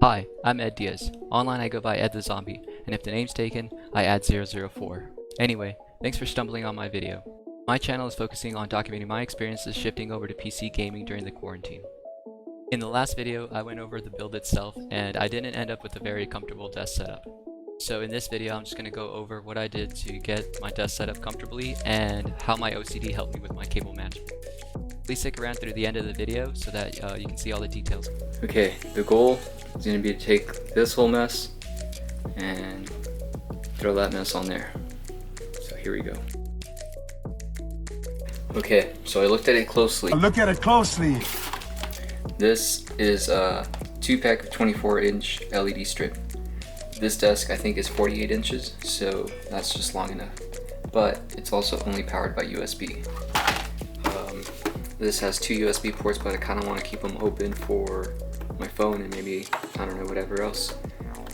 Hi, I'm Ed Diaz. Online I go by Ed the Zombie, and if the name's taken, I add 004. Anyway, thanks for stumbling on my video. My channel is focusing on documenting my experiences shifting over to PC gaming during the quarantine. In the last video, I went over the build itself, and I didn't end up with a very comfortable desk setup. So in this video, I'm just going to go over what I did to get my desk set up comfortably, and how my OCD helped me with my cable management. Please stick around through the end of the video so that you can see all the details. Okay, the goal is going to be to take this whole mess and throw that mess on there. So here we go. Okay, so I looked at it closely. Look at it closely. This is a 2-pack of 24-inch LED strip. This desk I think is 48 inches, so that's just long enough. But it's also only powered by USB. This has 2 USB ports, but I kind of want to keep them open for my phone and maybe, I don't know, whatever else.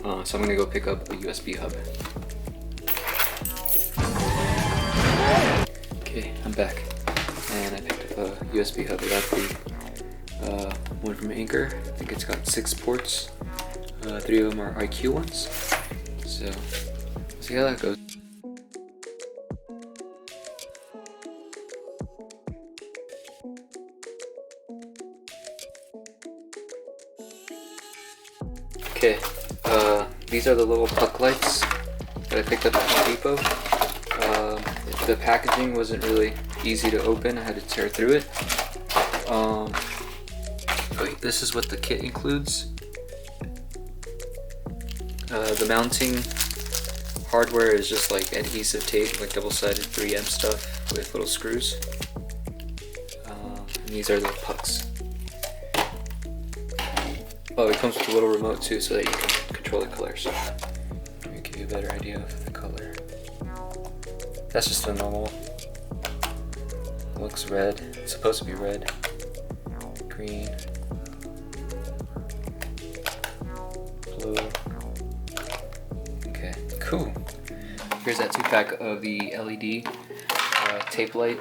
So I'm going to go pick up a USB hub. Okay, I'm back. And I picked up a USB hub. I got the one from Anchor. I think it's got 6 ports. 3 of them are IQ ones. So, let's see how that goes. Okay, these are the little puck lights that I picked up at Home Depot. The packaging wasn't really easy to open, I had to tear through it. But this is what the kit includes. The mounting hardware is just like adhesive tape, like double-sided 3M stuff with little screws. And these are the pucks. Oh, it comes with a little remote too, so that you can control the colors. Let me give you a better idea of the color. That's just a normal. It looks red. It's supposed to be red. Green. Blue. Okay, cool. Here's that 2-pack of the LED tape light.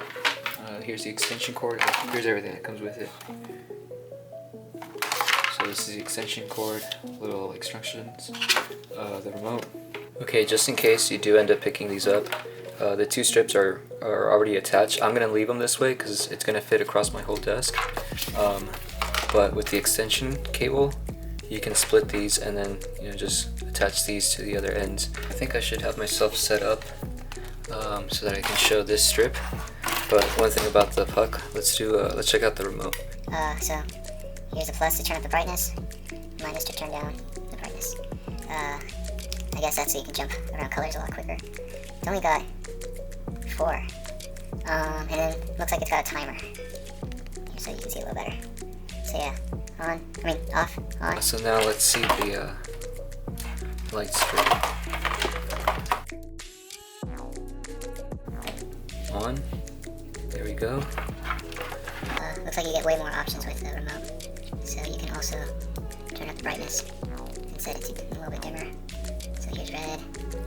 Here's the extension cord. Here's everything that comes with it. So this is the extension cord, little instructions, the remote. Okay, just in case you do end up picking these up, the 2 strips are already attached. I'm going to leave them this way because it's going to fit across my whole desk. But with the extension cable, you can split these and then just attach these to the other ends. I think I should have myself set up so that I can show this strip. But one thing about the puck, let's check out the remote. So here's the plus to turn up the brightness, minus to turn down the brightness. I guess that's so you can jump around colors a lot quicker. It's only got 4. And then looks like it's got a timer. Here, so you can see a little better. So yeah, off, on. So now let's see the light strip. On. There we go. Looks like you get way more options with the remote. So you can also turn up the brightness and set it to a little bit dimmer. So here's red,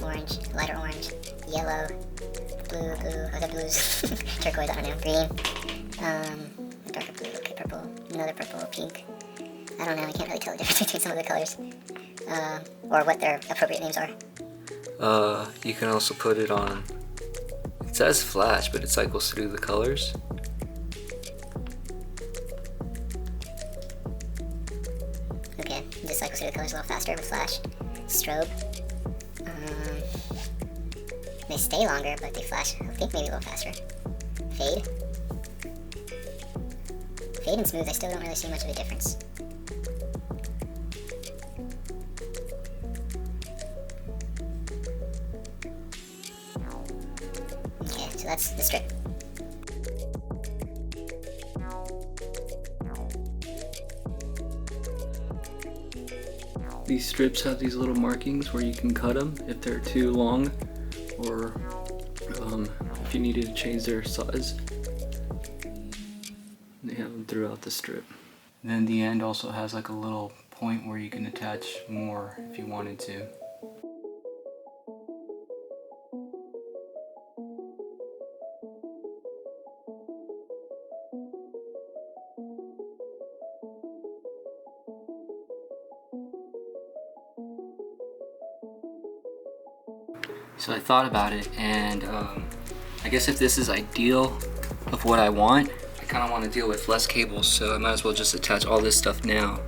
orange, lighter orange, yellow, blue, other blues, turquoise, I don't know, green, darker blue, okay, purple, another purple, pink. I don't know, I can't really tell the difference between some of the colors, or what their appropriate names are. You can also put it on, it says flash, but it cycles through the colors. Okay, just cycles through the colors a little faster with flash. Strobe. They stay longer, but they flash, I think, maybe a little faster. Fade. Fade and smooth, I still don't really see much of a difference. Okay, so that's the strip. These strips have these little markings where you can cut them if they're too long, or if you needed to change their size. They have them throughout the strip. And then the end also has like a little point where you can attach more if you wanted to. So I thought about it, and I guess if this is ideal of what I want, I kind of want to deal with less cables, so I might as well just attach all this stuff now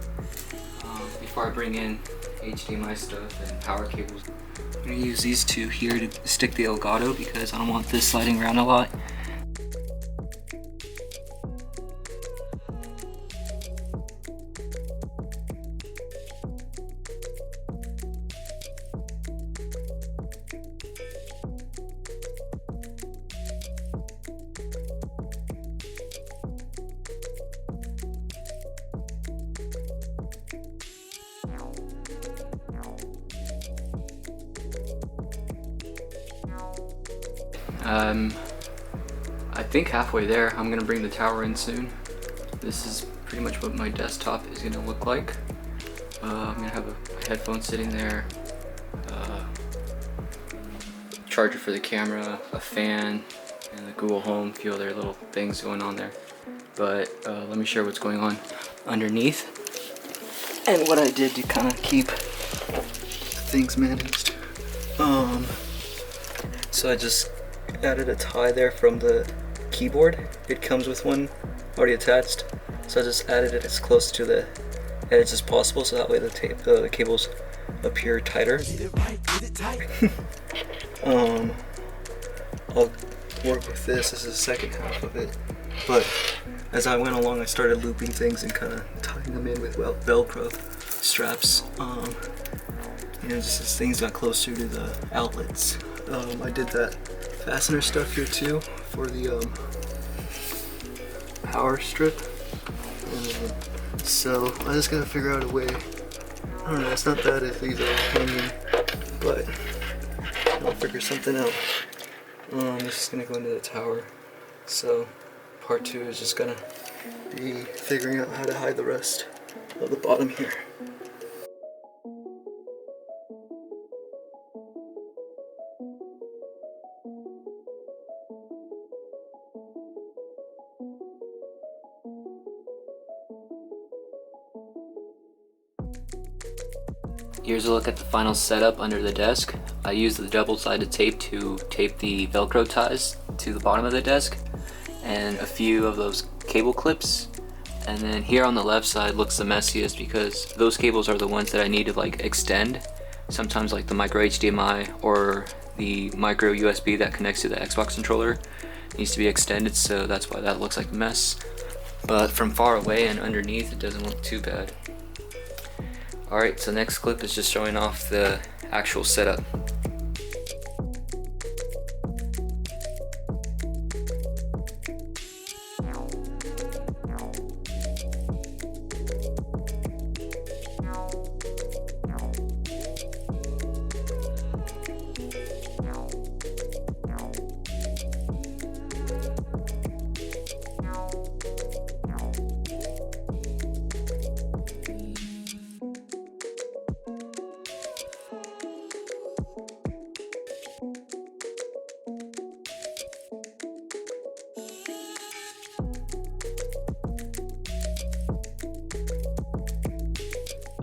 before I bring in HDMI stuff and power cables. I'm going to use these two here to stick the Elgato because I don't want this sliding around a lot. I think halfway there. I'm gonna bring the tower in soon. This is pretty much what my desktop is gonna look like. I'm gonna have a headphone sitting there, charger for the camera, a fan, and the Google Home, a few other little things going on there. But let me share what's going on underneath and what I did to kind of keep things managed. So I just added a tie there from the keyboard. It comes with one already attached, so I just added it as close to the edge as possible, so that way the cables appear tighter. I'll work with this. This is the second half of it, but as I went along I started looping things and kind of tying them in with Velcro straps, just as things got closer to the outlets. I did that Fasteners stuff here too for the power strip, so I just gotta figure out a way. I don't know, it's not bad if these are hanging, but I'll figure something out. This is gonna go into the tower, so part 2 is just gonna be figuring out how to hide the rest of the bottom here. Here's a look at the final setup under the desk. I used the double-sided tape to tape the Velcro ties to the bottom of the desk and a few of those cable clips. And then here on the left side looks the messiest because those cables are the ones that I need to like extend. Sometimes like the micro HDMI or the micro USB that connects to the Xbox controller needs to be extended, so that's why that looks like a mess. But from far away and underneath it doesn't look too bad. Alright, so next clip is just showing off the actual setup.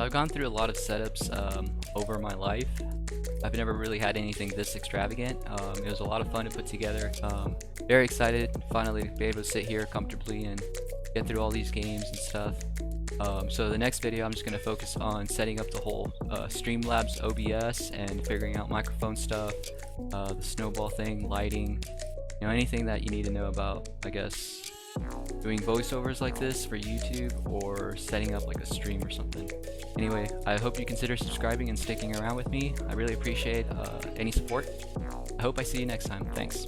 I've gone through a lot of setups over my life. I've never really had anything this extravagant. It was a lot of fun to put together. Very excited finally to be able to sit here comfortably and get through all these games and stuff. So the next video I'm just going to focus on setting up the whole Streamlabs OBS and figuring out microphone stuff, the snowball thing, lighting, anything that you need to know about, I guess, doing voiceovers like this for YouTube or setting up like a stream or something. Anyway, I hope you consider subscribing and sticking around with me. I really appreciate any support. I hope I see you next time. Thanks.